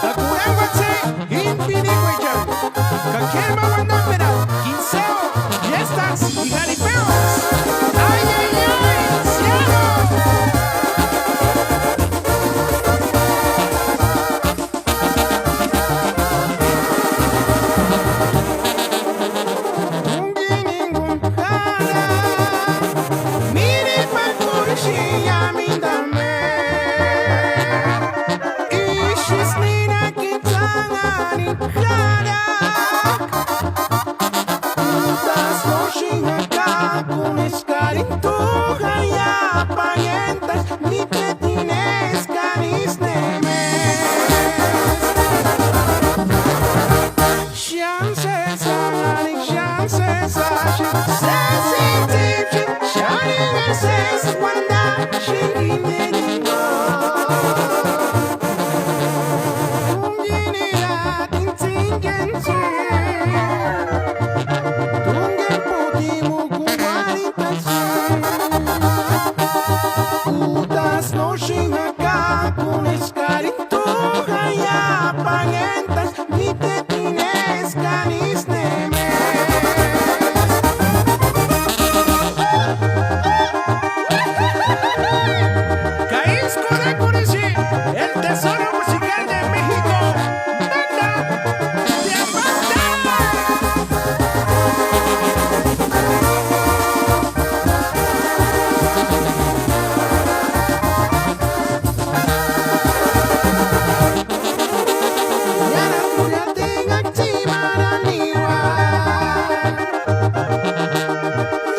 Kakurangwatse, infinigüeya. Kakema guandamera, quinceo, fiestas y jaripeos. ¡Ay, ay, ay, cielo! Ningún jara, mire pa' kurshia mi dame. Ishis nina kitangani jara. Utas no shinaka kun eskarintu jaya payentas ni que tienes canis nemes. Chances are, chances are, sensitive, shining and sense when that she didn't go. Unginira contingency, tunge putimu kuwaritasi. Utas no shinaka kun eskarintu jaya payentas ni te tienes canis nemes. Caísco de Curici, el tesoro musical de México. Banda Diamante. Yara kuya tingak timaraniwa.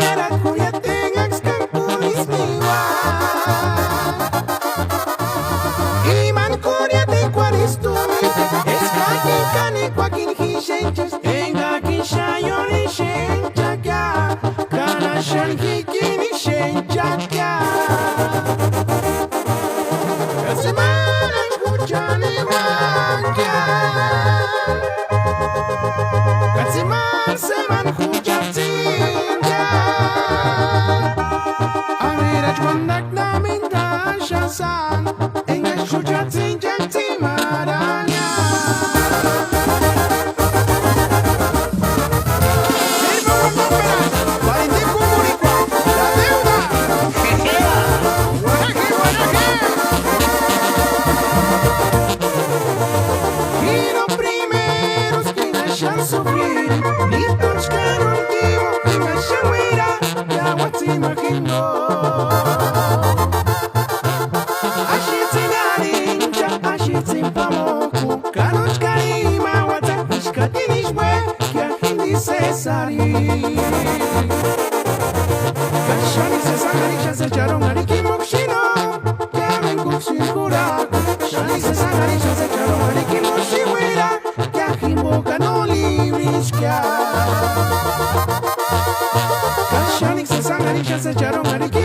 Yara kuya tingak skampulis niwa. Iman kuya tingwaris tumi. Eskakin kani kwakin hishenches. Engakin shayoni shenchaka. Kana shankikini shenchaka. Kasimana kuchani waka. Katsiman seman hujatinga. Amira chwandak namin dashasan. Enga shujatin janti maranya. Silva Guandamera, Parindico Boricua, La Deuda. Guaraje, guaraje. Y los primeros que me hayan sufrir, ni tocar último que me hayan huira, ya te imagino. Ashitin arinja, ashitin pamoku, kanuch karima, wata ishkatinishwe, que hindi cesari. Kashani se sangarisha se echaron arikimoshino, que vengo sin jurar. Shani se sangarisha se echaron arikimoshiwira, que ajimboka no libriskia. Kashani se sangarisha se echaron arikimoshino.